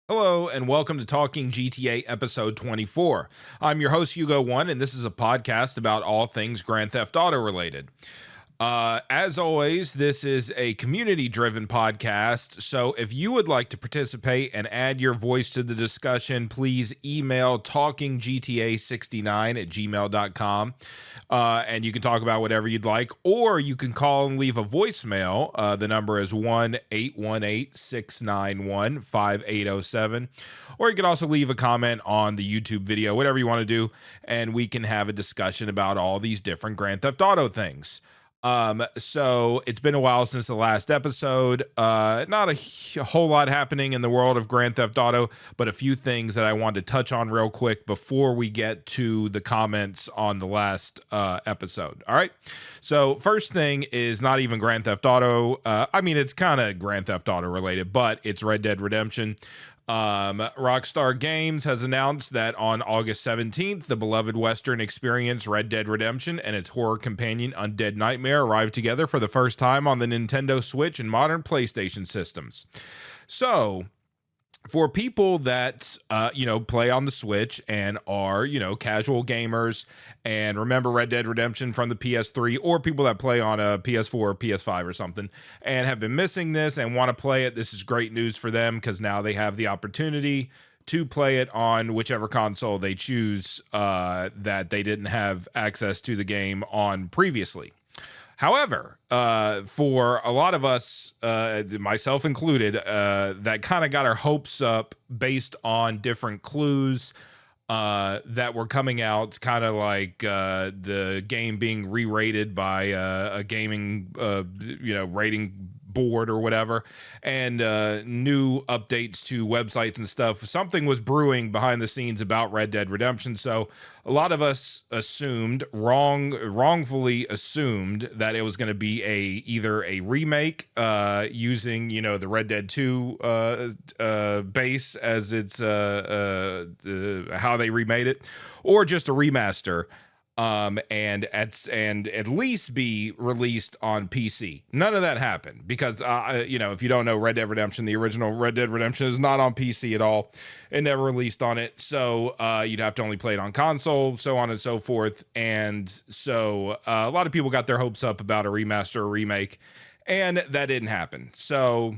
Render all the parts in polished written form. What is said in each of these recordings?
Hello and welcome to Talking GTA episode 24. I'm your host Hugo One, and this is a podcast about all things Grand Theft Auto related. As always, this is a community-driven podcast, so if you would like to participate and add your voice to the discussion, please email talkinggta69@gmail.com, and you can talk about whatever you'd like, or you can call and leave a voicemail. The number is 1-818-691-5807, or you can also leave a comment on the YouTube video, whatever you want to do, and we can have a discussion about all these different Grand Theft Auto things. So it's been a while since the last episode. Not a whole lot happening in the world of Grand Theft Auto, but a few things that I wanted to touch on real quick before we get to the comments on the last episode. All right. So first thing is not even Grand Theft Auto. I mean, it's kind of Grand Theft Auto related, but it's Red Dead Redemption. Rockstar Games has announced that on August 17th, the beloved Western experience Red Dead Redemption and its horror companion Undead Nightmare arrived together for the first time on the Nintendo Switch and modern PlayStation systems. So, for people that, play on the Switch and are, casual gamers and remember Red Dead Redemption from the PS3, or people that play on a PS4 or PS5 or something and have been missing this and want to play it, this is great news for them because now they have the opportunity to play it on whichever console they choose that they didn't have access to the game on previously. However, for a lot of us, myself included, that kind of got our hopes up based on different clues that were coming out, kind of like the game being re-rated by a gaming, rating board or whatever, and new updates to websites and stuff. Something was brewing behind the scenes about Red Dead Redemption, so a lot of us wrongfully assumed that it was going to be either a remake using the Red Dead 2 base as its how they remade it, or just a remaster. And at least be released on PC. None of that happened because, if you don't know Red Dead Redemption, the original Red Dead Redemption is not on PC at all. It never released on it. So you'd have to only play it on console, so on and so forth. And so a lot of people got their hopes up about a remaster or remake, and that didn't happen. So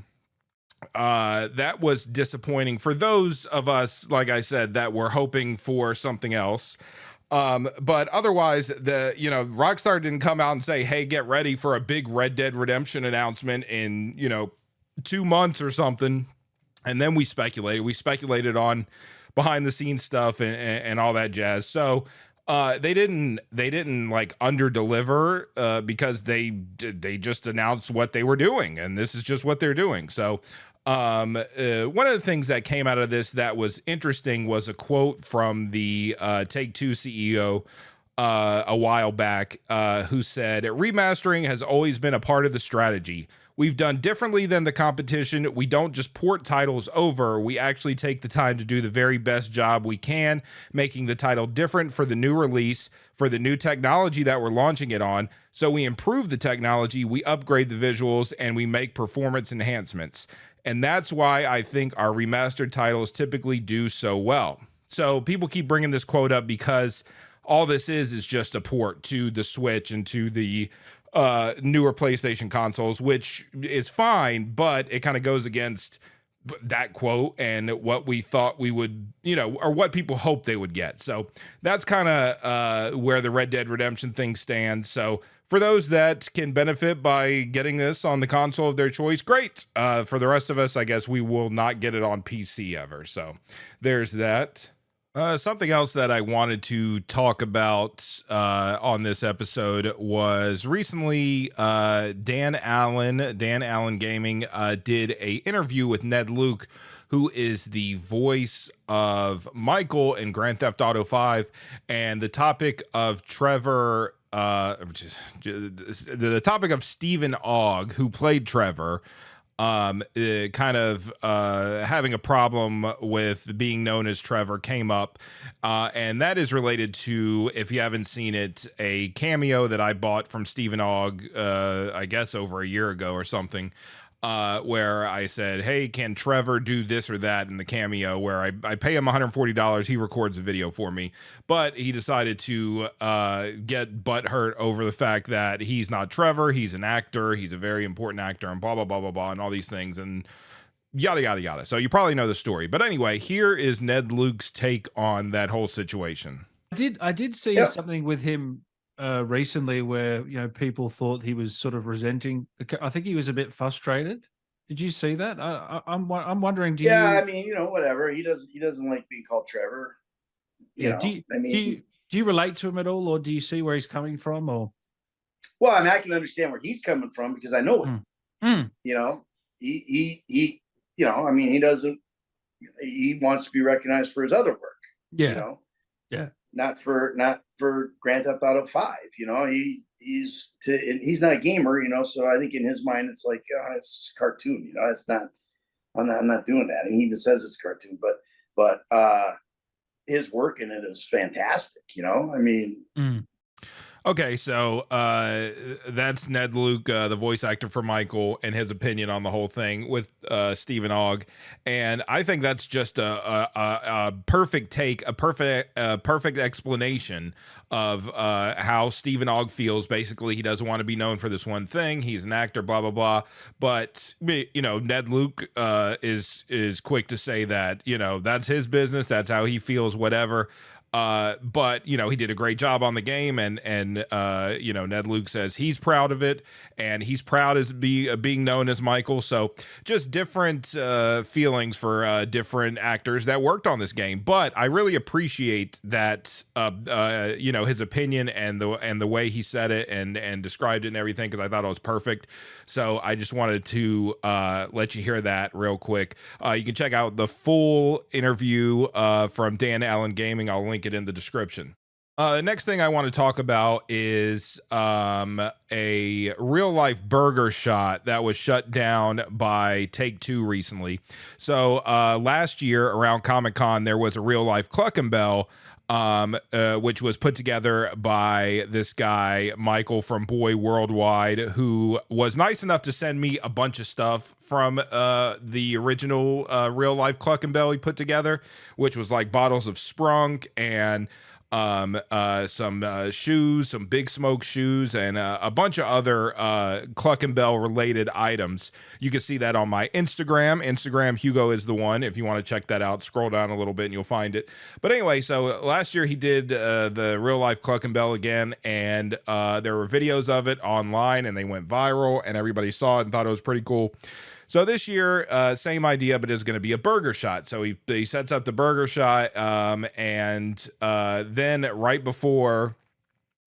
that was disappointing for those of us, like I said, that were hoping for something else. But otherwise, Rockstar didn't come out and say, hey, get ready for a big Red Dead Redemption announcement in, 2 months or something. And then we speculated on behind the scenes stuff and all that jazz. So, they didn't like under deliver, because they just announced what they were doing, and this is just what they're doing. So, one of the things that came out of this that was interesting was a quote from the Take-Two CEO a while back, who said, remastering has always been a part of the strategy. We've done differently than the competition. We don't just port titles over. We actually take the time to do the very best job we can, making the title different for the new release, for the new technology that we're launching it on. So we improve the technology, we upgrade the visuals, and we make performance enhancements. And that's why I think our remastered titles typically do so well. So people keep bringing this quote up because all this is just a port to the Switch and to the newer PlayStation consoles, which is fine, but it kind of goes against that quote and what we thought we would, or what people hope they would get. So that's kind of where the Red Dead Redemption thing stands. So for those that can benefit by getting this on the console of their choice, great. For the rest of us, I guess we will not get it on PC ever. So there's that. Something else that I wanted to talk about on this episode was recently Dan Allen Gaming did a interview with Ned Luke, who is the voice of Michael in Grand Theft Auto 5, and the topic of Trevor, the topic of Stephen Ogg, who played Trevor, kind of having a problem with being known as Trevor came up, and that is related to, if you haven't seen it, a cameo that I bought from Stephen Ogg, I guess over a year ago or something, where I said, hey, can Trevor do this or that in the cameo, where I pay him $140, he records a video for me, but he decided to get butthurt over the fact that he's not Trevor, he's an actor, he's a very important actor, and blah blah blah blah blah, and all these things, and yada yada yada. So you probably know the story, but anyway, here is Ned Luke's take on that whole situation. I did see something with him recently where people thought he was sort of resenting. I think he was a bit frustrated. Did you see that? I'm wondering. I mean, whatever. He doesn't like being called Trevor. Do you relate to him at all, or do you see where he's coming from? Or well, I mean, I can understand where he's coming from because I know him. He I mean, he doesn't. He wants to be recognized for his other work. Yeah. Not for Grand Theft Auto 5. He's not a gamer. So I think in his mind it's like, it's just a cartoon. It's not. I'm not doing that. And he even says it's a cartoon, but his work in it is fantastic. I mean. Okay, so that's Ned Luke, the voice actor for Michael, and his opinion on the whole thing with Stephen Ogg, and I think that's just a perfect take, a perfect explanation of how Stephen Ogg feels. Basically, he doesn't want to be known for this one thing. He's an actor, blah blah blah. But Ned Luke is quick to say that that's his business, that's how he feels, whatever. But he did a great job on the game, and Ned Luke says he's proud of it, and he's proud as being known as Michael. So just different feelings for different actors that worked on this game. But I really appreciate that his opinion and the way he said it and described it and everything, because I thought it was perfect. So I just wanted to let you hear that real quick. You can check out the full interview from Dan Allen Gaming. I'll link it in the description. The next thing I want to talk about is a real life burger shot that was shut down by Take-Two recently. So last year around Comic-Con, there was a real life Cluck and Bell, which was put together by this guy, Michael from Boy Worldwide, who was nice enough to send me a bunch of stuff from the original real life Cluck and Bell he put together, which was like bottles of Sprunk and some shoes, some Big Smoke shoes, and a bunch of other Cluck and Bell related items. You can see that on my Instagram. Hugo is the one. If you want to check that out, scroll down a little bit and you'll find it. But anyway, so last year he did the real life Cluck and Bell again, and there were videos of it online, and they went viral, and everybody saw it and thought it was pretty cool. So this year, same idea, but it's going to be a burger shot. So he sets up the burger shot, and then right before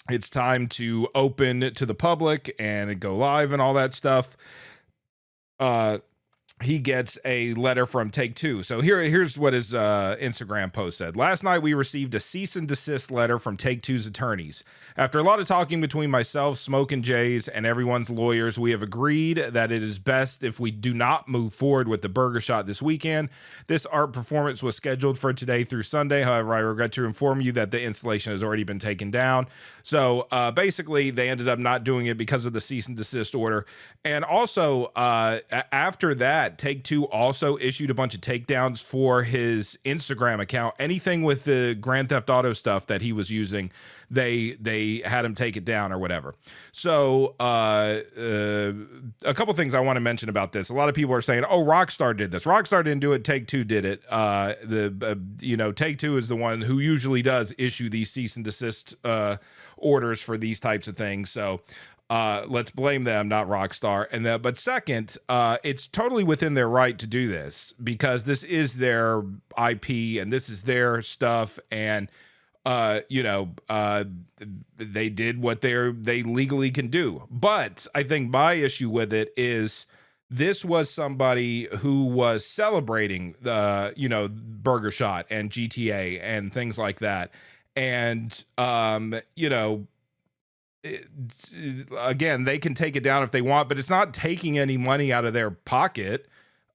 it's time to open to the public and go live and all that stuff, he gets a letter from Take-Two. So here's what his Instagram post said. Last night, we received a cease and desist letter from Take-Two's attorneys. After a lot of talking between myself, Smoke and Jay's, and everyone's lawyers, we have agreed that it is best if we do not move forward with the burger shot this weekend. This art performance was scheduled for today through Sunday. However, I regret to inform you that the installation has already been taken down. So basically, they ended up not doing it because of the cease and desist order. And also, after that, Take-Two also issued a bunch of takedowns for his Instagram account. Anything with the Grand Theft Auto stuff that he was using, they had him take it down or whatever. So a couple things I want to mention about this. A lot of people are saying, "Oh, Rockstar did this." Rockstar didn't do it. Take-Two did it. Take-Two is the one who usually does issue these cease and desist orders for these types of things. So let's blame them, not Rockstar. But second, it's totally within their right to do this because this is their IP and this is their stuff, and they did what they legally can do. But I think my issue with it is this was somebody who was celebrating the Burger Shot and GTA and things like that, and again, they can take it down if they want, but it's not taking any money out of their pocket.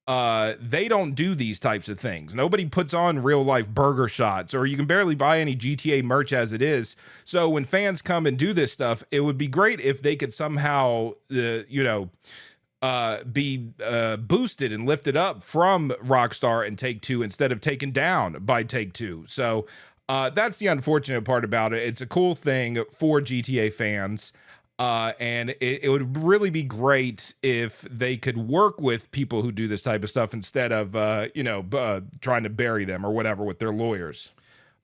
They don't do these types of things. Nobody puts on real life burger shots, or you can barely buy any GTA merch as it is. So when fans come and do this stuff, it would be great if they could somehow, be boosted and lifted up from Rockstar and Take-Two instead of taken down by Take-Two. So that's the unfortunate part about it. It's a cool thing for GTA fans. And it would really be great if they could work with people who do this type of stuff instead of, trying to bury them or whatever with their lawyers.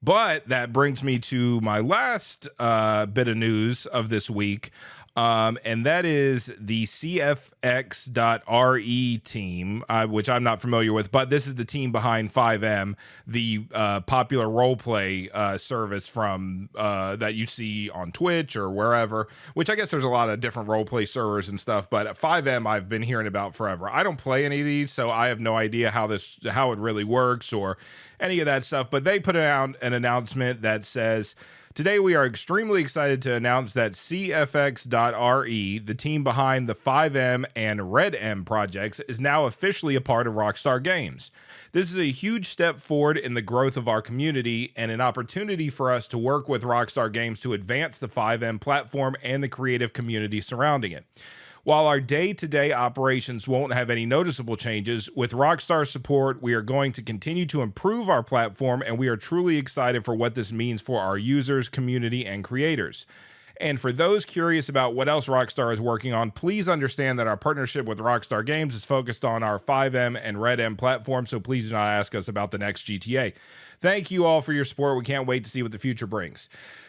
But that brings me to my last bit of news of this week. And that is the CFX.RE team, which I'm not familiar with, but this is the team behind 5M, the popular roleplay service from that you see on Twitch or wherever, which I guess there's a lot of different roleplay servers and stuff, but 5M I've been hearing about forever. I don't play any of these, so I have no idea how it really works or any of that stuff, but they put out an announcement that says, today, we are extremely excited to announce that CFX.RE, the team behind the 5M and Red M projects, is now officially a part of Rockstar Games. This is a huge step forward in the growth of our community and an opportunity for us to work with Rockstar Games to advance the 5M platform and the creative community surrounding it. While our day-to-day operations won't have any noticeable changes, with Rockstar support, we are going to continue to improve our platform, and we are truly excited for what this means for our users, community, and creators. And for those curious about what else Rockstar is working on, please understand that our partnership with Rockstar Games is focused on our 5M and Red M platform, so please do not ask us about the next GTA. Thank you all for your support. We can't wait to see what the future brings.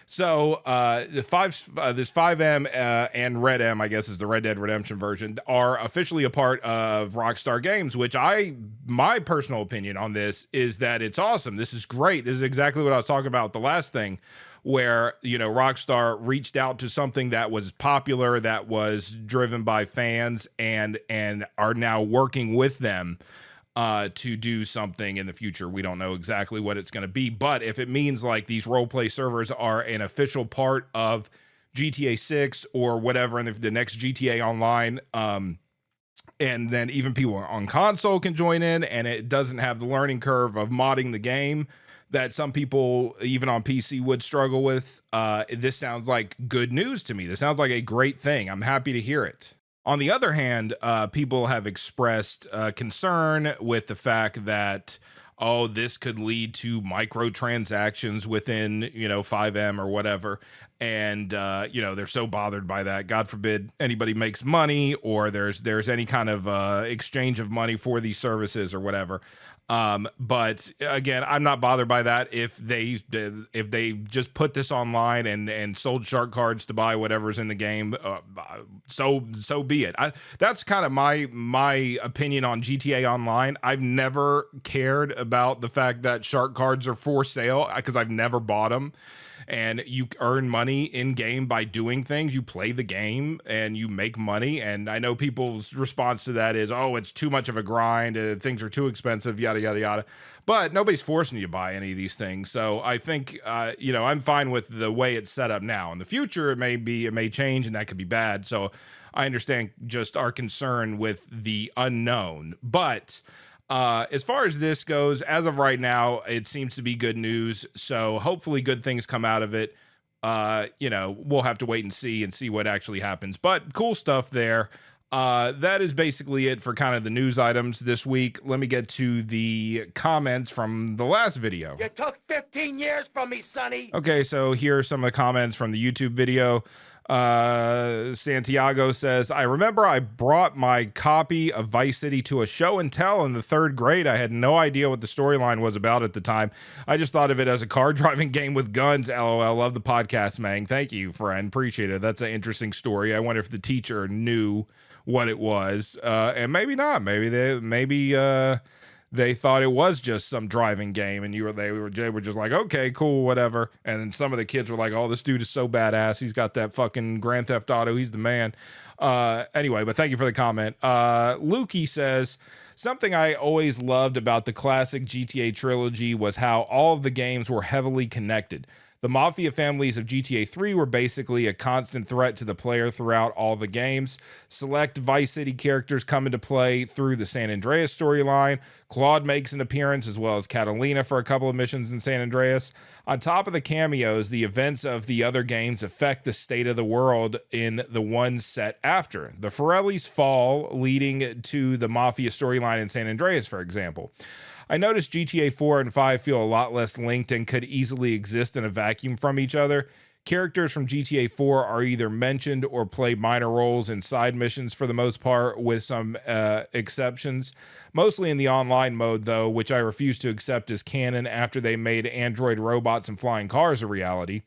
So this 5M and Red M, I guess is the Red Dead Redemption version, are officially a part of Rockstar Games, which my personal opinion on this is that it's awesome. This is great. This is exactly what I was talking about the last thing, where, Rockstar reached out to something that was popular, that was driven by fans, and are now working with them to do something in the future. We don't know exactly what it's going to be, but if it means like these roleplay servers are an official part of GTA 6 or whatever, and the next GTA Online, and then even people on console can join in, and it doesn't have the learning curve of modding the game that some people even on PC would struggle with. This sounds like good news to me. This sounds like a great thing. I'm happy to hear it. On the other hand, people have expressed concern with the fact that, this could lead to microtransactions within, 5M or whatever. And, they're so bothered by that. God forbid anybody makes money or there's any kind of exchange of money for these services or whatever. But again, I'm not bothered by that. If they just put this online and sold shark cards to buy whatever's in the game, so be it. That's kind of my opinion on GTA Online. I've never cared about the fact that shark cards are for sale because I've never bought them. And you earn money in game by doing things. You play the game and you make money. And I know people's response to that is, it's too much of a grind. Things are too expensive, yada, yada, yada. But nobody's forcing you to buy any of these things. So I think, I'm fine with the way it's set up now. In the future, it may change and that could be bad. So I understand just our concern with the unknown. But as far as this goes, as of right now, it seems to be good news. So hopefully good things come out of it. We'll have to wait and see what actually happens. But cool stuff there. That is basically it for kind of the news items this week. Let me get to the comments from the last video. You took 15 years from me, Sonny. Okay, so here are some of the comments from the YouTube video. Santiago says, I remember I brought my copy of Vice City to a show and tell in the 3rd grade. I had no idea what the storyline was about at the time. I just thought of it as a car driving game with guns. LOL. Love the podcast, Mang. Thank you, friend. Appreciate it. That's an interesting story. I wonder if the teacher knew what it was, and maybe not. Maybe they thought it was just some driving game, and they were just like, okay, cool, whatever. And then some of the kids were like, oh, this dude is so badass. He's got that fucking Grand Theft Auto. He's the man. Anyway, but thank you for the comment. Lukey says, something I always loved about the classic GTA trilogy was how all of the games were heavily connected. The Mafia families of GTA 3 were basically a constant threat to the player throughout all the games. Select Vice City characters come into play through the San Andreas storyline. Claude makes an appearance, as well as Catalina for a couple of missions in San Andreas. On top of the cameos, the events of the other games affect the state of the world in the one set after. The Forellis fall, leading to the Mafia storyline in San Andreas, for example. I noticed GTA 4 and 5 feel a lot less linked and could easily exist in a vacuum from each other. Characters from GTA 4 are either mentioned or play minor roles in side missions for the most part, with some exceptions. Mostly in the online mode, though, which I refuse to accept as canon after they made android robots and flying cars a reality.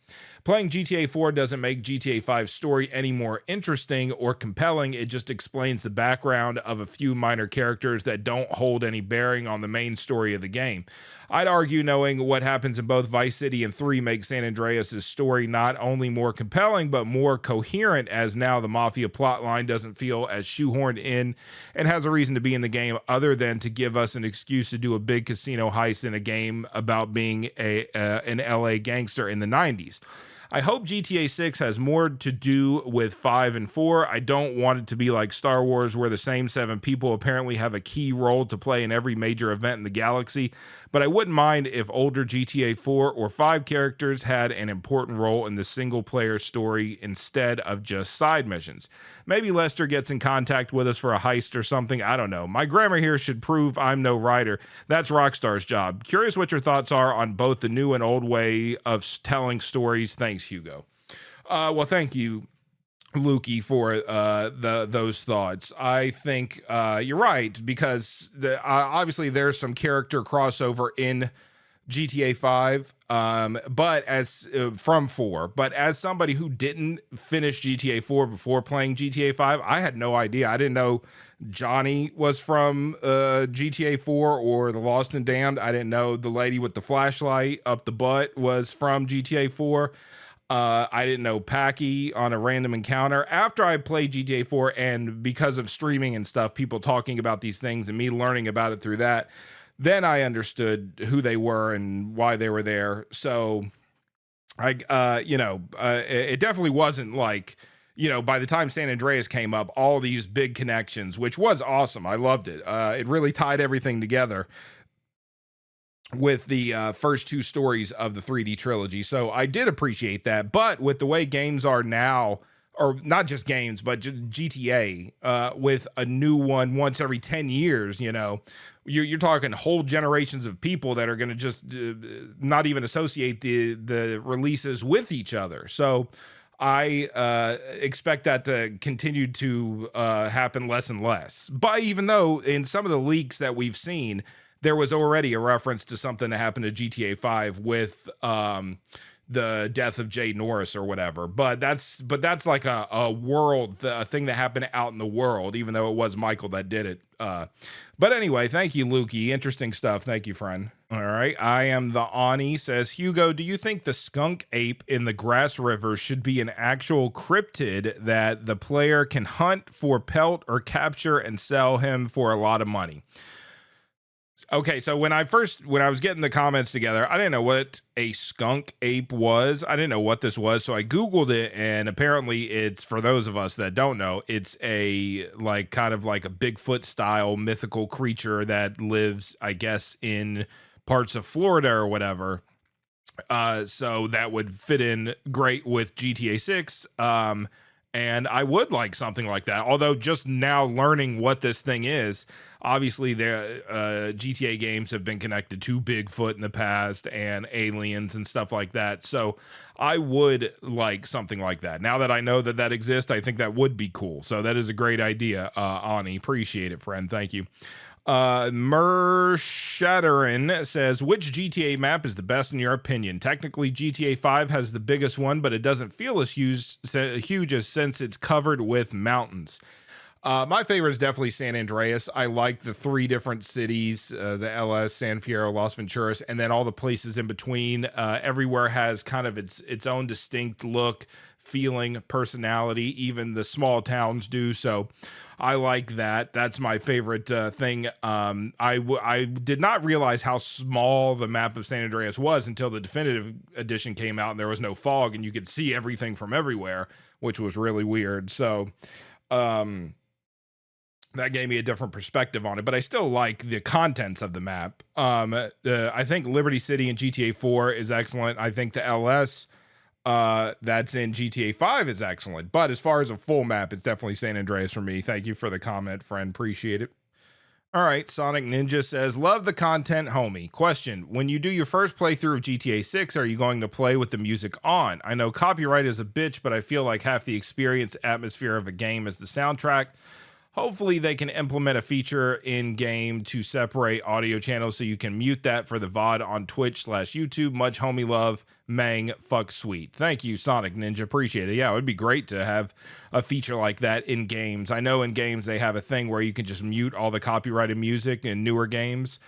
Playing GTA 4 doesn't make GTA 5's story any more interesting or compelling. It just explains the background of a few minor characters that don't hold any bearing on the main story of the game. I'd argue knowing what happens in both Vice City and 3 makes San Andreas' story not only more compelling, but more coherent, as now the Mafia plotline doesn't feel as shoehorned in and has a reason to be in the game other than to give us an excuse to do a big casino heist in a game about being an LA gangster in the 90s. I hope GTA 6 has more to do with 5 and 4. I don't want it to be like Star Wars, where the same 7 people apparently have a key role to play in every major event in the galaxy, but I wouldn't mind if older GTA 4 or 5 characters had an important role in the single-player story instead of just side missions. Maybe Lester gets in contact with us for a heist or something. I don't know. My grammar here should prove I'm no writer. That's Rockstar's job. Curious what your thoughts are on both the new and old way of telling stories. Thanks, Hugo. Well, thank you, Lukey, for those thoughts. I think you're right, because obviously there's some character crossover in GTA 5, but as from 4. But as somebody who didn't finish GTA 4 before playing GTA 5, I had no idea. I didn't know Johnny was from GTA 4 or The Lost and Damned. I didn't know the lady with the flashlight up the butt was from GTA 4. I didn't know Packy on a random encounter. After I played GTA 4, and because of streaming and stuff, people talking about these things and me learning about it through that, then I understood who they were and why they were there. So it definitely wasn't like, by the time San Andreas came up, all these big connections, which was awesome. I loved it. It really tied everything together with the first 2 stories of the 3D trilogy. So I did appreciate that. But with the way games are now, or not just games, but GTA, with a new one once every 10 years, you're talking whole generations of people that are going to just not even associate the releases with each other. So I expect that to continue to happen less and less. But even though in some of the leaks that we've seen, there was already a reference to something that happened to GTA 5 with the death of Jay Norris or whatever. But that's like a world, a thing that happened out in the world, even though it was Michael that did it. But anyway, thank you, Lukey. Interesting stuff. Thank you, friend. All right. I am the Ani, says, Hugo, do you think the skunk ape in the Grass River should be an actual cryptid that the player can hunt for pelt or capture and sell him for a lot of money? Okay, so when I was getting the comments together, I didn't know what a skunk ape was. I didn't know what this was, so I Googled it, and apparently it's, for those of us that don't know, it's a kind of like a Bigfoot style mythical creature that lives, I guess, in parts of Florida or whatever. So that would fit in great with GTA 6. And I would like something like that. Although just now learning what this thing is, obviously the GTA games have been connected to Bigfoot in the past and aliens and stuff like that. So I would like something like that. Now that I know that that exists, I think that would be cool. So that is a great idea, Ani. Appreciate it, friend. Thank you. Mershadarin says, which GTA map is the best in your opinion? Technically, GTA 5 has the biggest one, but it doesn't feel as huge as since it's covered with mountains. My favorite is definitely San Andreas. I like the 3 different cities, the LS, San Fierro, Las Venturas, and then all the places in between. Everywhere has kind of its own distinct look, feeling, personality. Even the small towns do. So I like that. That's my favorite thing. I did not realize how small the map of San Andreas was until the definitive edition came out and there was no fog and you could see everything from everywhere, which was really weird. So, that gave me a different perspective on it, but I still like the contents of the map. I think Liberty City in GTA 4 is excellent. I think the LS that's in GTA 5 is excellent, but as far as a full map, it's definitely San Andreas for me. Thank you for the comment, friend. Appreciate it. All right, Sonic Ninja says, love the content, homie. Question, when you do your first playthrough of GTA 6, are you going to play with the music on? I know copyright is a bitch, but I feel like half the experience atmosphere of a game is the soundtrack. Hopefully they can implement a feature in game to separate audio channels so you can mute that for the VOD on Twitch/YouTube. Much homie love, Mang, fuck sweet. Thank you, Sonic Ninja. Appreciate it. Yeah, it would be great to have a feature like that in games. I know in games they have a thing where you can just mute all the copyrighted music in newer games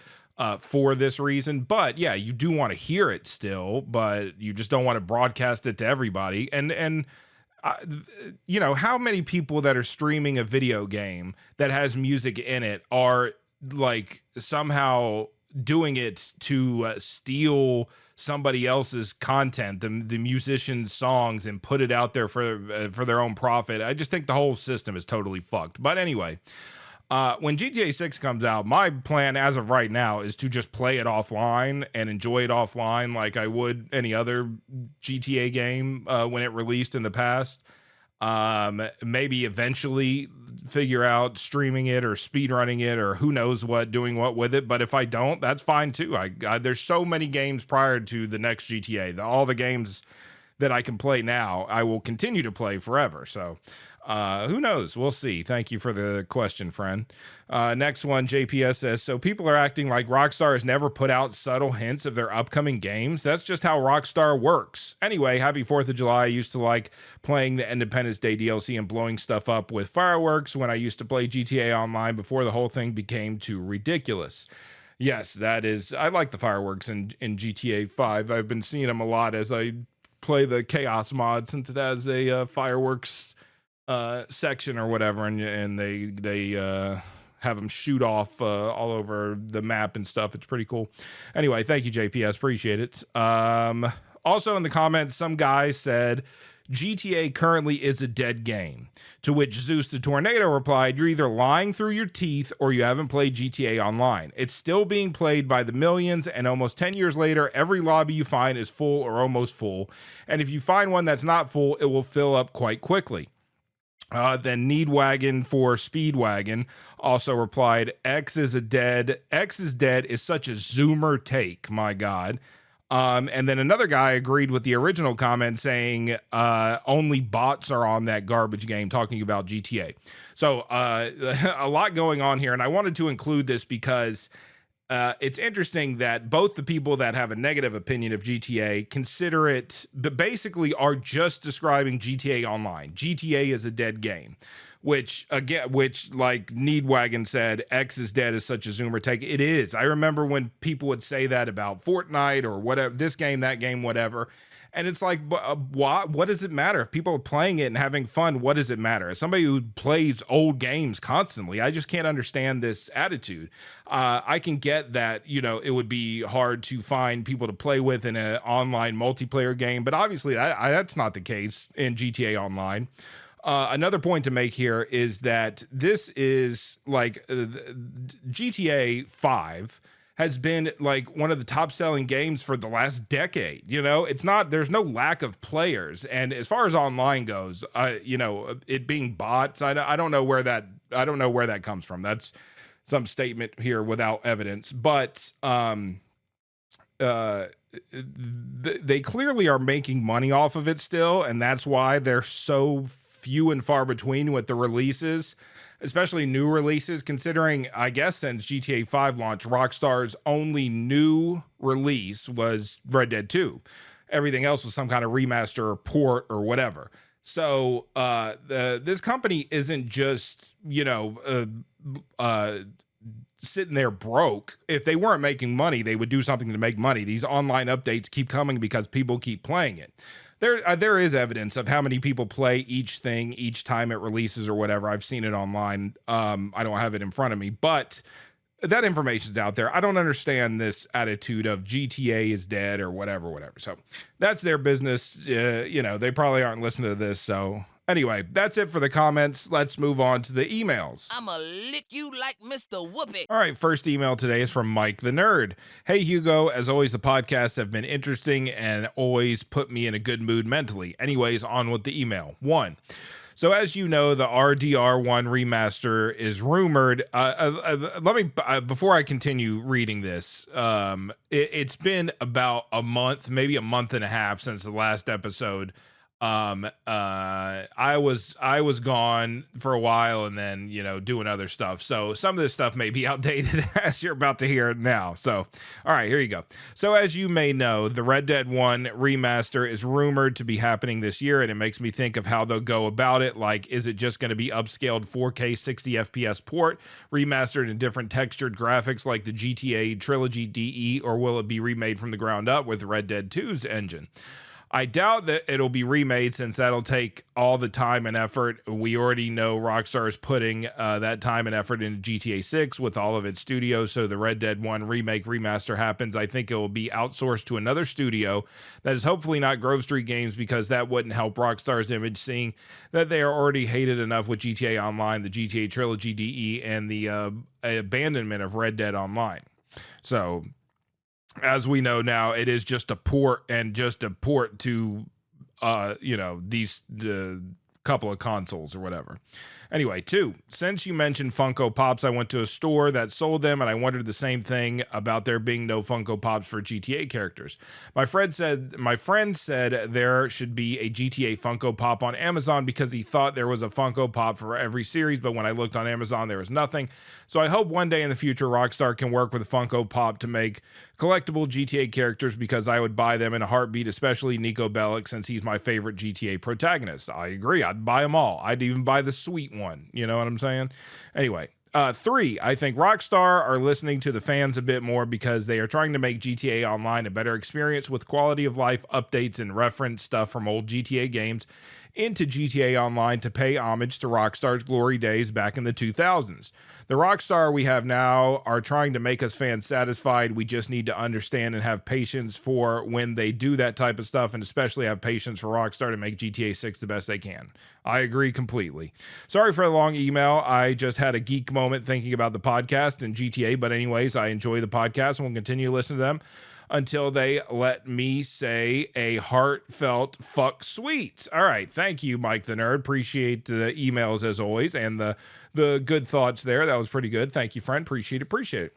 for this reason. But yeah, you do want to hear it still, but you just don't want to broadcast it to everybody. And you know, how many people that are streaming a video game that has music in it are like somehow doing it to steal somebody else's content, the musician's songs, and put it out there for their own profit? I just think the whole system is totally fucked. But anyway, when GTA 6 comes out, my plan as of right now is to just play it offline and enjoy it offline like I would any other GTA game when it released in the past. Maybe eventually figure out streaming it or speedrunning it or who knows what, doing what with it. But if I don't, that's fine too. There's so many games prior to the next GTA. All the games that I can play now, I will continue to play forever. So who knows? We'll see. Thank you for the question, friend. Next one, JPS says, so people are acting like Rockstar has never put out subtle hints of their upcoming games. That's just how Rockstar works. Anyway, happy 4th of July. I used to like playing the Independence Day DLC and blowing stuff up with fireworks when I used to play GTA Online before the whole thing became too ridiculous. Yes, that is, I like the fireworks in GTA 5. I've been seeing them a lot as I play the Chaos mod since it has a fireworks section or whatever, and they have them shoot off all over the map and stuff. It's pretty cool. Anyway, thank you, JPS. Appreciate it. Also in the comments, some guy said GTA currently is a dead game, to which Zeus the Tornado replied, you're either lying through your teeth or you haven't played GTA Online. It's still being played by the millions, and almost 10 years later, every lobby you find is full or almost full. And if you find one that's not full, it will fill up quite quickly. Then Needwagon for Speedwagon also replied, X is dead is such a zoomer take, my God. And then another guy agreed with the original comment saying only bots are on that garbage game, talking about GTA. So a lot going on here, and I wanted to include this because it's interesting that both the people that have a negative opinion of GTA consider it, but basically are just describing GTA Online. GTA is a dead game, which like Needwagon said, X is dead is such a zoomer take. It is. I remember when people would say that about Fortnite or whatever, this game, that game, whatever. And it's like, what does it matter? If people are playing it and having fun, what does it matter? As somebody who plays old games constantly, I just can't understand this attitude. I can get that, you know, it would be hard to find people to play with in an online multiplayer game, but obviously that's not the case in GTA Online. Another point to make here is that this is like GTA 5 has been like one of the top selling games for the last decade. You know, there's no lack of players. And as far as online goes, you know, it being bots, I don't know where that comes from. That's some statement here without evidence, but they clearly are making money off of it still. And that's why they're so few and far between with the releases, especially new releases, considering, I guess, since GTA 5 launch, Rockstar's only new release was Red Dead 2. Everything else was some kind of remaster or port or whatever. So this company isn't just, sitting there broke. If they weren't making money, they would do something to make money. These online updates keep coming because people keep playing it. There is evidence of how many people play each thing each time it releases or whatever. I've seen it online. I don't have it in front of me, but that information's out there. I don't understand this attitude of GTA is dead or whatever. So that's their business. They probably aren't listening to this. So anyway, that's it for the comments. Let's move on to the emails. I'ma lick you like Mr. Whoopee. All right, first email today is from Mike the Nerd. Hey, Hugo, as always, the podcasts have been interesting and always put me in a good mood mentally. Anyways, on with the email. 1. So as you know, the RDR1 remaster is rumored. Let me, before I continue reading this, it's been about a month, maybe a month and a half since the last episode. I was gone for a while and then, doing other stuff. So some of this stuff may be outdated as you're about to hear it now. So, all right, here you go. So as you may know, the Red Dead 1 remaster is rumored to be happening this year, and it makes me think of how they'll go about it. Like, is it just going to be upscaled 4K 60 FPS port, remastered in different textured graphics like the GTA Trilogy DE, or will it be remade from the ground up with Red Dead 2's engine? I doubt that it'll be remade, since that'll take all the time and effort. We already know Rockstar is putting that time and effort into GTA 6 with all of its studios. So the Red Dead 1 remaster happens, I think it will be outsourced to another studio that is hopefully not Grove Street Games, because that wouldn't help Rockstar's image, seeing that they are already hated enough with GTA Online, the GTA Trilogy DE, and the abandonment of Red Dead Online. So as we know now, it is just a port, and just a port to, these couple of consoles or whatever. Anyway, 2, since you mentioned Funko Pops, I went to a store that sold them, and I wondered the same thing about there being no Funko Pops for GTA characters. My friend said there should be a GTA Funko Pop on Amazon because he thought there was a Funko Pop for every series, but when I looked on Amazon, there was nothing. So I hope one day in the future Rockstar can work with Funko Pop to make collectible GTA characters, because I would buy them in a heartbeat, especially Nico Bellic, since he's my favorite GTA protagonist. I agree. I'd buy them all. I'd even buy the sweet one. You know what I'm saying? Anyway, 3, I think Rockstar are listening to the fans a bit more, because they are trying to make GTA Online a better experience with quality of life updates and reference stuff from old GTA games into GTA Online to pay homage to Rockstar's glory days back in the 2000s. The Rockstar we have now are trying to make us fans satisfied. We just need to understand and have patience for when they do that type of stuff, and especially have patience for Rockstar to make GTA 6 the best they can. I agree completely. Sorry for the long email. I just had a geek moment thinking about the podcast and GTA, but anyways, I enjoy the podcast and will continue to listen to them until they let me say a heartfelt fuck sweet. All right. Thank you, Mike the Nerd. Appreciate the emails as always, and the good thoughts there. That was pretty good. Thank you, friend. Appreciate it.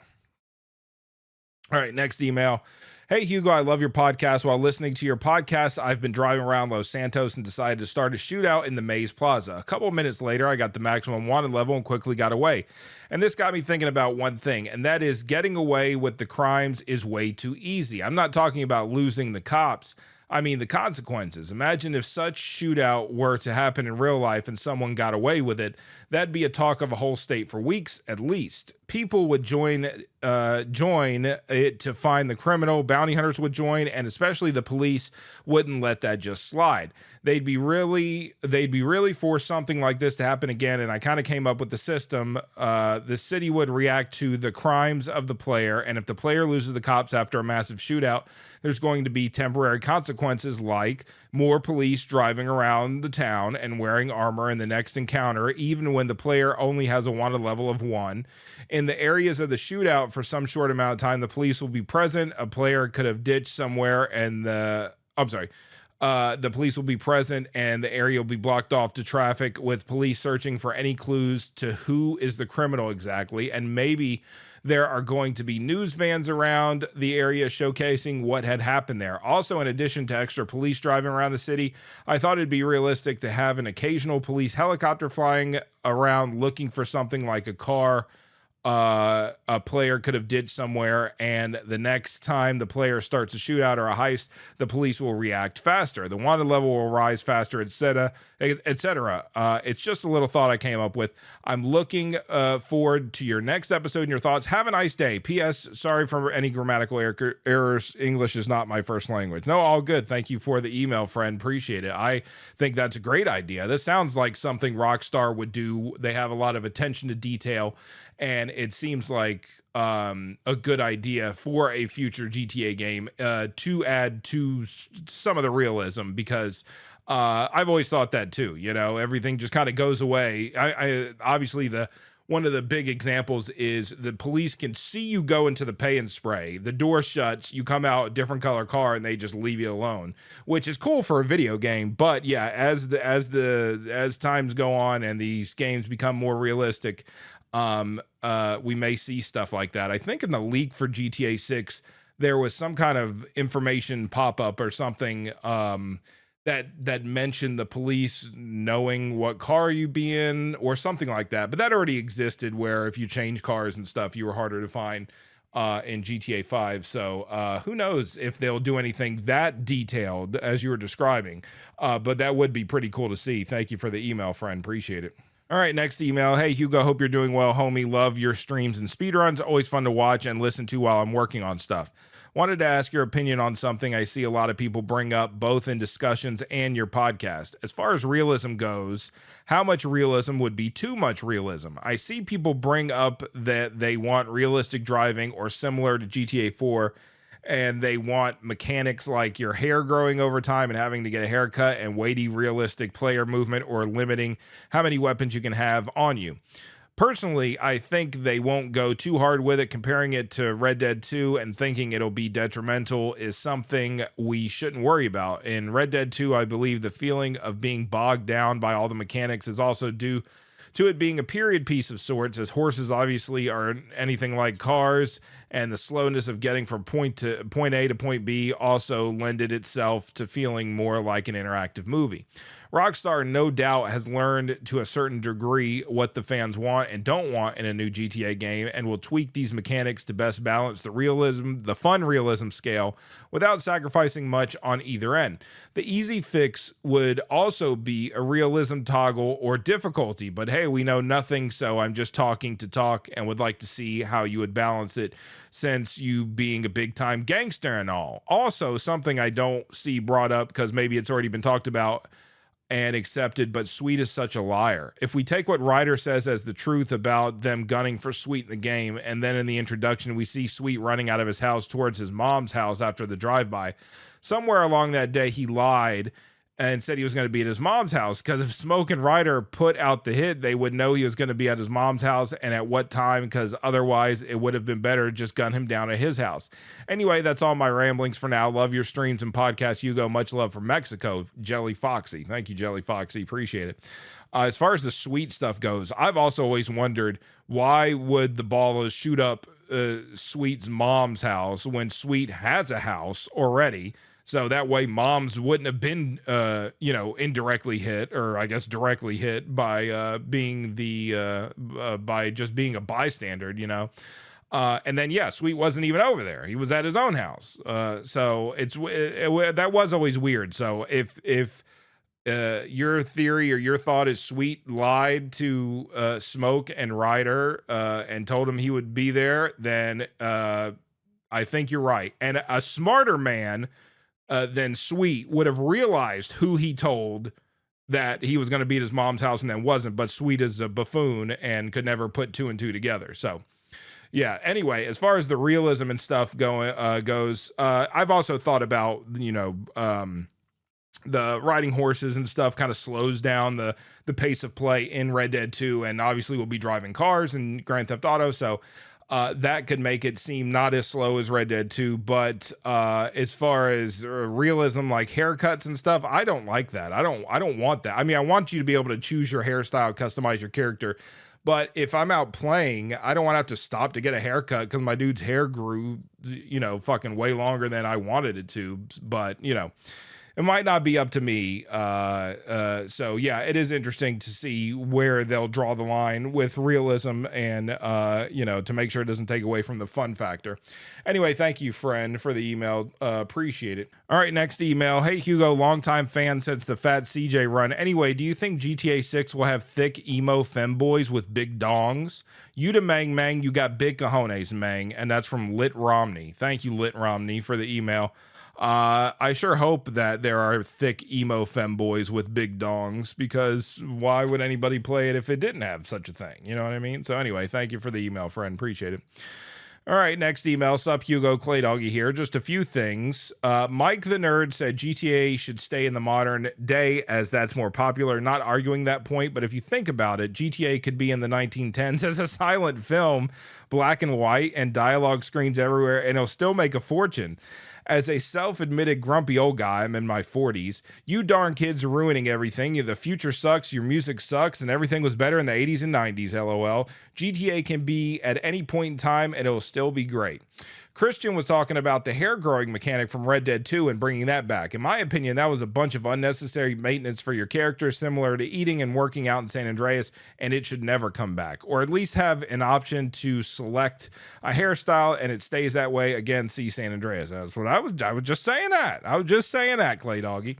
All right. Next email. Hey, Hugo, I love your podcast. While listening to your podcast, I've been driving around Los Santos and decided to start a shootout in the Maze Plaza. A couple of minutes later, I got the maximum wanted level and quickly got away. And this got me thinking about one thing, and that is getting away with the crimes is way too easy. I'm not talking about losing the cops. I mean, the consequences. Imagine if such shootout were to happen in real life and someone got away with it. That'd be a talk of a whole state for weeks, at least. People would join it to find the criminal. Bounty hunters would join, and especially the police wouldn't let that just slide. They'd be really for something like this to happen again. And I kind of came up with the system. The city would react to the crimes of the player, and if the player loses the cops after a massive shootout, there's going to be temporary consequences, like more police driving around the town and wearing armor in the next encounter, even when the player only has a wanted level of 1. In the areas of the shootout, for some short amount of time, the police will be present. A player could have ditched somewhere, and the police will be present, and the area will be blocked off to traffic, with police searching for any clues to who is the criminal exactly. And maybe there are going to be news vans around the area showcasing what had happened there. Also, in addition to extra police driving around the city, I thought it'd be realistic to have an occasional police helicopter flying around looking for something like a car a player could have ditched somewhere, and the next time the player starts a shootout or a heist, the police will react faster. The wanted level will rise faster, etc., etc. It's just a little thought I came up with. I'm looking forward to your next episode and your thoughts. Have a nice day. P.S. Sorry for any grammatical errors. English is not my first language. No, all good. Thank you for the email, friend. Appreciate it. I think that's a great idea. This sounds like something Rockstar would do. They have a lot of attention to detail, and it seems like a good idea for a future GTA game to add to some of the realism, because I've always thought that too. You know, everything just kind of goes away. I obviously one of the big examples is the police can see you go into the pay and spray. The door shuts, you come out a different color car, and they just leave you alone, which is cool for a video game. But yeah, as times go on and these games become more realistic, we may see stuff like that. I think in the leak for GTA 6, there was some kind of information pop up or something that mentioned the police knowing what car you be in or something like that. But that already existed, where if you change cars and stuff, you were harder to find in GTA 5. So who knows if they'll do anything that detailed as you were describing. But that would be pretty cool to see. Thank you for the email, friend. Appreciate it. All right, next email. Hey, Hugo, hope you're doing well, homie. Love your streams and speedruns. Always fun to watch and listen to while I'm working on stuff. Wanted to ask your opinion on something I see a lot of people bring up, both in discussions and your podcast. As far as realism goes, how much realism would be too much realism? I see people bring up that they want realistic driving or similar to GTA 4, and they want mechanics like your hair growing over time and having to get a haircut, and weighty realistic player movement, or limiting how many weapons you can have on you. Personally, I think they won't go too hard with it. Comparing it to Red Dead 2 and thinking it'll be detrimental is something we shouldn't worry about. In Red Dead 2, I believe the feeling of being bogged down by all the mechanics is also due to it being a period piece of sorts, as horses obviously aren't anything like cars, and the slowness of getting from point A to point B also lended itself to feeling more like an interactive movie. Rockstar no doubt has learned to a certain degree what the fans want and don't want in a new GTA game, and will tweak these mechanics to best balance the fun realism scale without sacrificing much on either end. The easy fix would also be a realism toggle or difficulty, but hey, we know nothing, so I'm just talking to talk, and would like to see how you would balance it, since you being a big time gangster and all. Also, something I don't see brought up because maybe it's already been talked about and accepted, but Sweet is such a liar. If we take what Ryder says as the truth about them gunning for Sweet in the game, and then in the introduction we see Sweet running out of his house towards his mom's house after the drive-by, somewhere along that day he lied and said he was going to be at his mom's house, because if Smoke and Ryder put out the hit, they would know he was going to be at his mom's house and at what time, because otherwise it would have been better to just gun him down at his house. Anyway, that's all my ramblings for now. Love your streams and podcasts, Hugo. Much love from Mexico, Jelly Foxy. Thank you, Jelly Foxy. Appreciate it. As far as the Sweet stuff goes, I've also always wondered, why would the Ballas shoot up Sweet's mom's house when Sweet has a house already? So that way moms wouldn't have been, indirectly hit, or I guess directly hit by by just being a bystander, and then, yeah, Sweet wasn't even over there. He was at his own house. So that was always weird. So if your theory or your thought is Sweet lied to Smoke and Ryder and told him he would be there, then I think you're right. And a smarter man then Sweet would have realized who he told that he was going to be at his mom's house and then wasn't, but Sweet is a buffoon and could never put two and two together. So yeah, anyway, as far as the realism and stuff goes, I've also thought about, the riding horses and stuff kind of slows down the pace of play in Red Dead 2, and obviously we'll be driving cars in Grand Theft Auto, so that could make it seem not as slow as Red Dead 2, but as far as realism, like haircuts and stuff, I don't like that. I don't want that. I mean, I want you to be able to choose your hairstyle, customize your character, but if I'm out playing, I don't want to have to stop to get a haircut because my dude's hair grew, fucking way longer than I wanted it to. But it might not be up to me. So yeah, it is interesting to see where they'll draw the line with realism and, to make sure it doesn't take away from the fun factor. Anyway, thank you, friend, for the email. Appreciate it. All right, next email. Hey, Hugo, longtime fan since the Fat CJ run. Anyway, do you think GTA 6 will have thick emo femboys with big dongs? You to Mang, you got big cojones, Mang. And that's from Lit Romney. Thank you, Lit Romney, for the email. I sure hope that there are thick emo femboys with big dongs, because why would anybody play it if it didn't have such a thing? You know what I mean? So anyway, thank you for the email, friend. Appreciate it. All right, next email. Sup, Hugo, Clay Doggy here. Just a few things. Mike the Nerd said GTA should stay in the modern day as that's more popular. Not arguing that point, but if you think about it, GTA could be in the 1910s as a silent film, black and white, and dialogue screens everywhere, and it'll still make a fortune. As a self-admitted grumpy old guy, I'm in my 40s, you darn kids are ruining everything. The future sucks, your music sucks, and everything was better in the 80s and 90s, lol. GTA can be at any point in time, and it'll still be great. Christian was talking about the hair growing mechanic from Red Dead 2 and bringing that back. In my opinion, that was a bunch of unnecessary maintenance for your character, similar to eating and working out in San Andreas, and it should never come back. Or at least have an option to select a hairstyle and it stays that way. Again, see San Andreas. That's what I was just saying that. I was just saying that, Clay Doggy.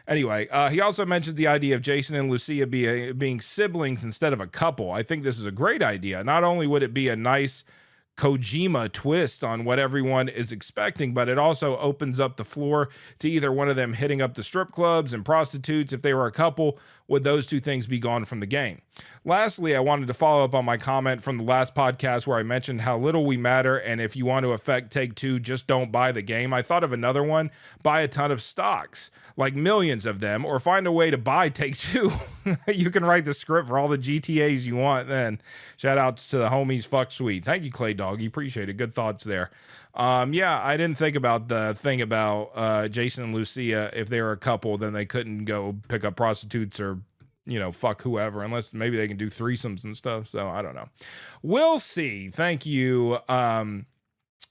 Anyway, he also mentioned the idea of Jason and Lucia being siblings instead of a couple. I think this is a great idea. Not only would it be a nice Kojima twist on what everyone is expecting, but it also opens up the floor to either one of them hitting up the strip clubs and prostitutes. If they were a couple, would those two things be gone from the game? Lastly, I wanted to follow up on my comment from the last podcast where I mentioned how little we matter, and if you want to affect Take-Two, just don't buy the game. I thought of another one: buy a ton of stocks, like millions of them, or find a way to buy Take-Two. You can write the script for all the GTAs you want then. Shout outs to the homies. Fuck sweet. Thank you, Clay Doggy. Appreciate it. Good thoughts there. Yeah, I didn't think about the thing about Jason and Lucia. If they were a couple, then they couldn't go pick up prostitutes or, fuck whoever, unless maybe they can do threesomes and stuff. So I don't know. We'll see. Thank you.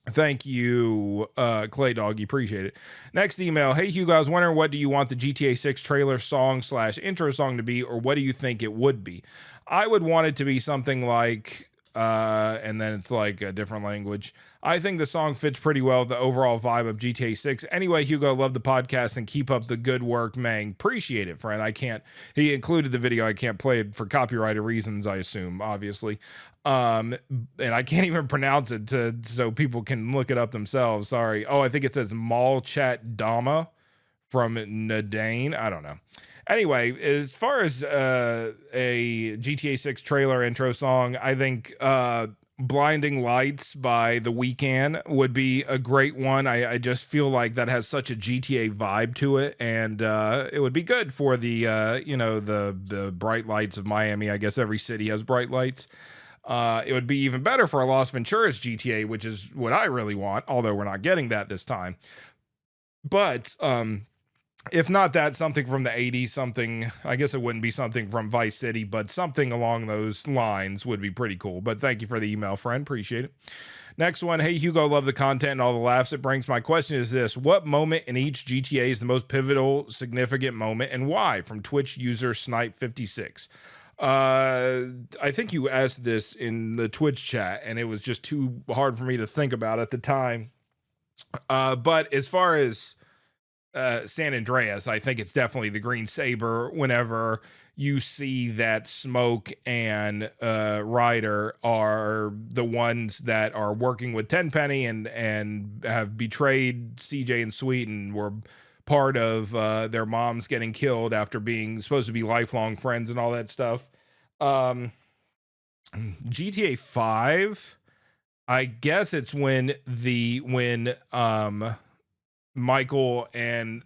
Thank you, Clay Doggy. Appreciate it. Next email. Hey, Hugo, I was wondering, what do you want the GTA 6 trailer song / intro song to be, or what do you think it would be? I would want it to be something like, and then it's like a different language. I think the song fits pretty well with the overall vibe of GTA 6. Anyway, Hugo, love the podcast and keep up the good work, Mang. Appreciate it, friend. He included the video. I can't play it for copyrighted reasons, I assume, obviously. And I can't even pronounce it so people can look it up themselves. Sorry. Oh, I think it says Malchat Dama from Nadane. I don't know. Anyway, as far as a GTA 6 trailer intro song, I think Blinding Lights by The Weeknd would be a great one. I just feel like that has such a GTA vibe to it, and it would be good for the the bright lights of Miami. I guess every city has bright lights. It would be even better for a Las Venturas GTA, which is what I really want, although we're not getting that this time. But if not that, something from the 80s, something, I guess it wouldn't be something from Vice City, but something along those lines would be pretty cool. But thank you for the email, friend. Appreciate it. Next one. Hey, Hugo, love the content and all the laughs it brings. My question is this: what moment in each GTA is the most pivotal, significant moment, and why? From Twitch user Snipe56. I think you asked this in the Twitch chat, and it was just too hard for me to think about at the time. But as far as San Andreas, I think it's definitely the Green Saber. Whenever you see that Smoke and Ryder are the ones that are working with Tenpenny and have betrayed CJ and Sweet and were part of their moms getting killed after being supposed to be lifelong friends and all that stuff. GTA 5, I guess it's when Michael and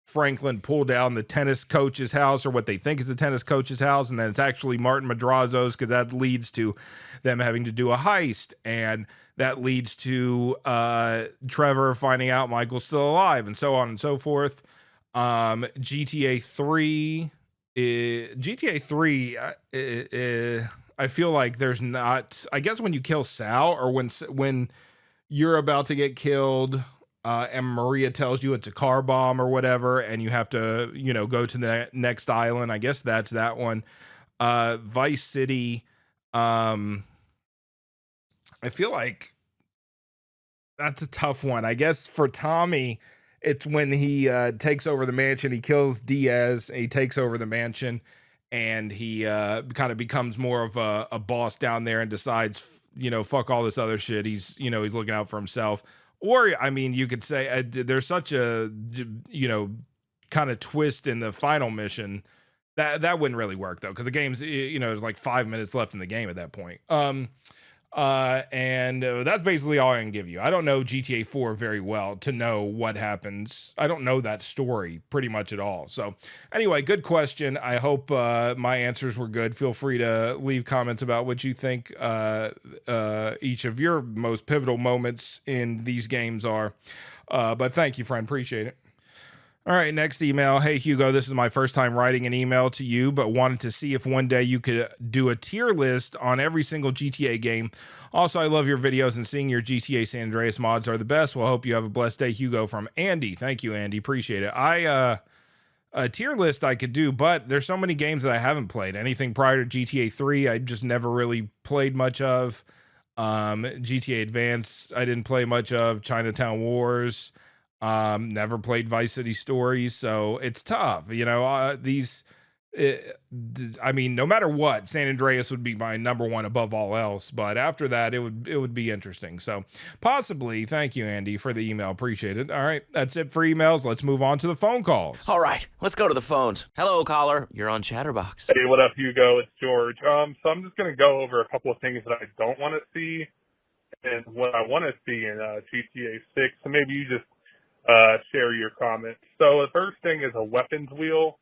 Franklin pull down the tennis coach's house, or what they think is the tennis coach's house, and then it's actually Martin Madrazo's, because that leads to them having to do a heist, and that leads to Trevor finding out Michael's still alive, and so on and so forth. GTA 3, I feel like there's not, I guess when you kill Sal, or when you're about to get killed. and Maria tells you it's a car bomb or whatever, and you have to, go to the next island. I guess that's that one. Vice City. I feel like that's a tough one. I guess for Tommy, it's when he takes over the mansion. He kills Diaz. And he takes over the mansion, and he kind of becomes more of a boss down there and decides, fuck all this other shit. He's looking out for himself. Or, I mean, you could say there's such a, kind of twist in the final mission that wouldn't really work though, because the game's, there's like 5 minutes left in the game at that point. And that's basically all I can give you. I don't know GTA 4 very well to know what happens. I don't know that story pretty much at all. So anyway, good question. I hope my answers were good. Feel free to leave comments about what you think each of your most pivotal moments in these games are. But thank you, friend. Appreciate it. All right, next email. Hey, Hugo, this is my first time writing an email to you, but wanted to see if one day you could do a tier list on every single GTA game. Also, I love your videos, and seeing your GTA San Andreas mods are the best. Well, I hope you have a blessed day, Hugo, from Andy. Thank you, Andy. Appreciate it. A tier list I could do, but there's so many games that I haven't played. Anything prior to GTA 3, I just never really played much of. GTA Advance, I didn't play much of. Chinatown Wars. Never played Vice City Stories, so it's tough. I mean, no matter what, San Andreas would be my number one above all else. But after that, it would be interesting. So possibly. Thank you, Andy, for the email. Appreciate it. All right, that's it for emails. Let's move on to the phone calls. All right, let's go to the phones. Hello, caller. You're on Chatterbox. Hey, what up, Hugo? It's George. So I'm just gonna go over a couple of things that I don't want to see and what I want to see in GTA 6. So maybe you just share your comments. So the first thing is a weapons wheel.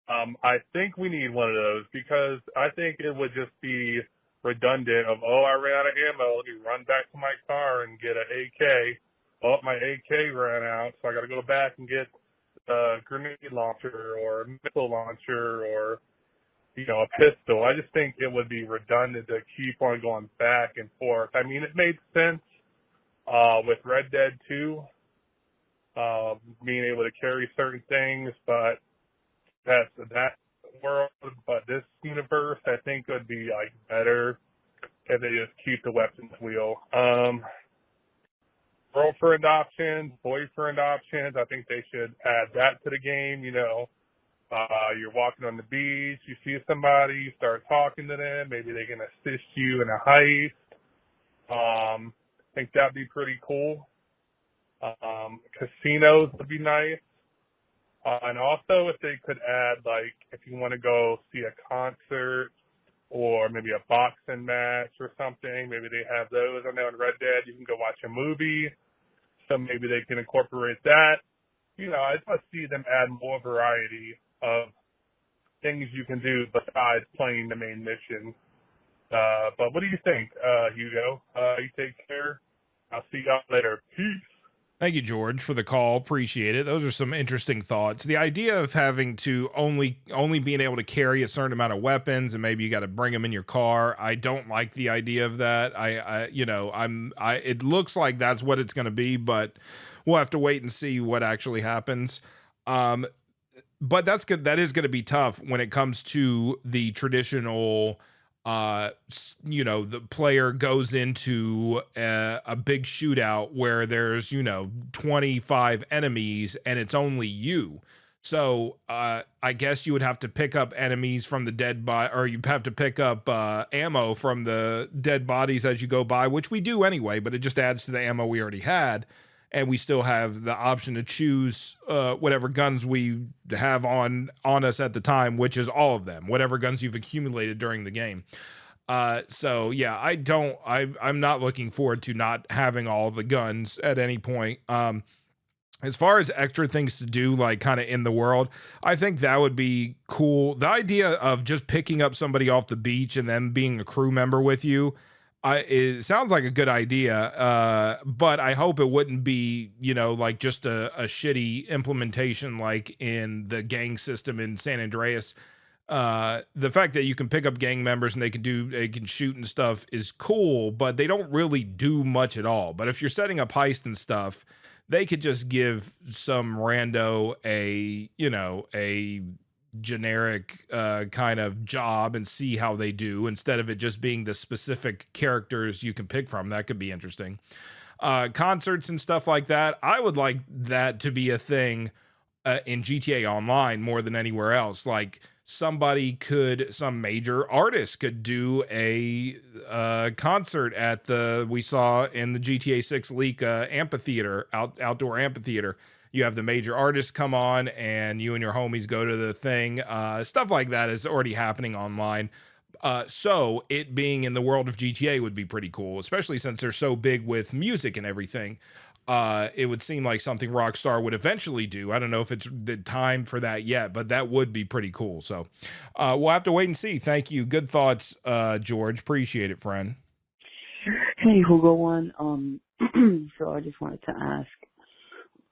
I think we need one of those because I think it would just be redundant of, I ran out of ammo. Let me run back to my car and get an AK. Oh, my AK ran out, so I got to go back and get a grenade launcher or a missile launcher or, a pistol. I just think it would be redundant to keep on going back and forth. I mean, it made sense with Red Dead 2. Being able to carry certain things, but that's that world. But this universe, I think, would be like better if they just keep the weapons wheel. Girlfriend options, boyfriend options. I think they should add that to the game. You're walking on the beach, you see somebody, you start talking to them. Maybe they can assist you in a heist. I think that'd be pretty cool. Casinos would be nice. And also if they could add, like, if you want to go see a concert or maybe a boxing match or something, maybe they have those. I know in Red Dead you can go watch a movie, so maybe they can incorporate that. I just want to see them add more variety of things you can do besides playing the main mission. But what do you think, Hugo? You take care. I'll see y'all later. Peace. Thank you, George, for the call. Appreciate it. Those are some interesting thoughts. The idea of having to only being able to carry a certain amount of weapons and maybe you got to bring them in your car. I don't like the idea of that. It looks like that's what it's going to be, but we'll have to wait and see what actually happens. But that's good. That is going to be tough when it comes to the traditional the player goes into a big shootout where there's 25 enemies and it's only you. So I guess you would have to pick up enemies from the dead body, or you have to pick up ammo from the dead bodies as you go by, which we do anyway, but it just adds to the ammo we already had. And we still have the option to choose whatever guns we have on us at the time, which is all of them, whatever guns you've accumulated during the game. So yeah, I'm not looking forward to not having all the guns at any point. As far as extra things to do, like kind of in the world, I think that would be cool. The idea of just picking up somebody off the beach and them being a crew member with you, it sounds like a good idea, but I hope it wouldn't be, like just a shitty implementation like in the gang system in San Andreas. The fact that you can pick up gang members and they can shoot and stuff is cool, but they don't really do much at all. But if you're setting up heist and stuff, they could just give some rando a generic kind of job and see how they do, instead of it just being the specific characters you can pick from. That could be interesting. Concerts and stuff like that, I would like that to be a thing in GTA Online more than anywhere else. Like some major artist could do a concert at we saw in the GTA 6 leak amphitheater, outdoor amphitheater. You have the major artists come on and you and your homies go to the thing. Stuff like that is already happening online. So it being in the world of GTA would be pretty cool, especially since they're so big with music and everything. It would seem like something Rockstar would eventually do. I don't know if it's the time for that yet, but that would be pretty cool. So we'll have to wait and see. Thank you. Good thoughts, George. Appreciate it, friend. Hey, Hugo One. So I just wanted to ask,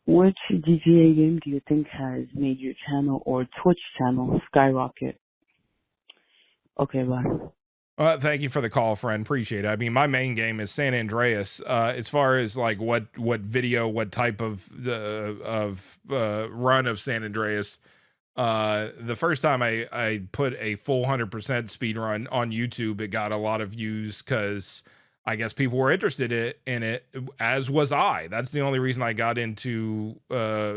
which GTA game do you think has made your channel or Twitch channel skyrocket? Okay, bye. Thank you for the call, friend. Appreciate it. I mean, my main game is San Andreas. As far as like what video, what type of run of San Andreas, the first time I put a full 100% speed run on YouTube, it got a lot of views because I guess people were interested in it, as was I. That's the only reason I got into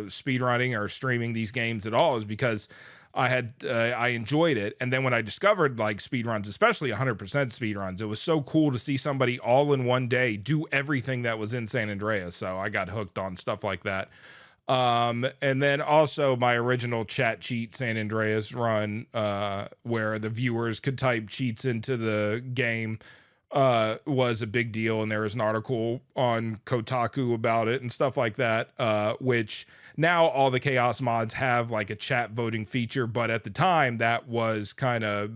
speed running or streaming these games at all, is because I enjoyed it. And then when I discovered like speed runs, especially 100% speed runs, it was so cool to see somebody all in one day do everything that was in San Andreas. So I got hooked on stuff like that. And then also my original chat cheat San Andreas run, where the viewers could type cheats into the game, was a big deal. And there was an article on Kotaku about it and stuff like that, which now all the Chaos mods have like a chat voting feature, but at the time that was kind of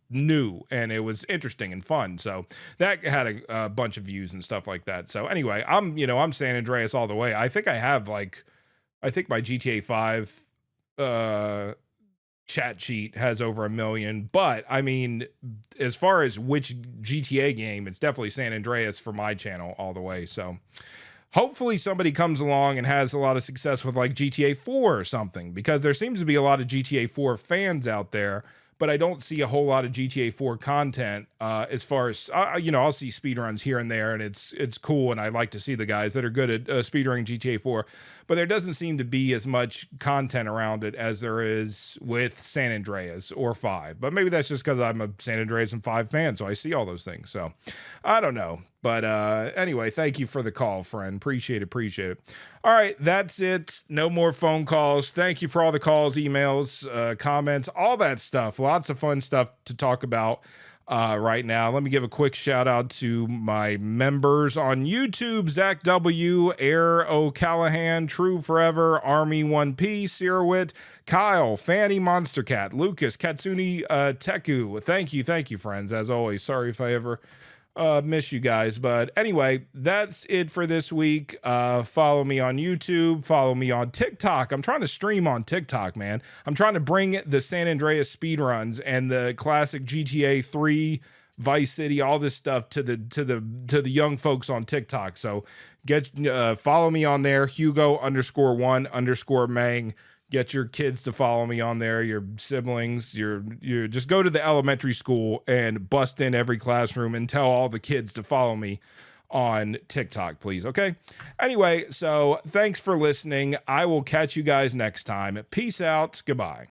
new and it was interesting and fun. So that had a bunch of views and stuff like that. So anyway, I'm San Andreas all the way. I think my GTA 5 chat sheet has over 1 million, but I mean, as far as which GTA game, it's definitely San Andreas for my channel all the way. So hopefully somebody comes along and has a lot of success with like GTA 4 or something, because there seems to be a lot of GTA 4 fans out there, but I don't see a whole lot of GTA 4 content. As far as I'll see speedruns here and there, and it's cool, and I like to see the guys that are good at speedrunning GTA 4, but there doesn't seem to be as much content around it as there is with San Andreas or 5. But maybe that's just because I'm a San Andreas and 5 fan, so I see all those things. So I don't know. But anyway, thank you for the call, friend. Appreciate it. All right, that's it. No more phone calls. Thank you for all the calls, emails, comments, all that stuff. Lots of fun stuff to talk about right now. Let me give a quick shout out to my members on YouTube: Zach W, Air O'Callahan, True Forever, Army 1P, Sirwit, Kyle, Fanny Monster Cat, Lucas, Katsuni Teku. Thank you, friends. As always, sorry if I ever miss you guys, but anyway, that's it for this week. Follow me on YouTube, follow me on TikTok. I'm trying to stream on TikTok, man. I'm trying to bring the San Andreas speedruns and the classic GTA 3, Vice City, all this stuff to the young folks on TikTok. So follow me on there, Hugo_1_Mang. Get your kids to follow me on there, your siblings, your just go to the elementary school and bust in every classroom and tell all the kids to follow me on TikTok, please. Okay. Anyway, so thanks for listening. I will catch you guys next time. Peace out. Goodbye.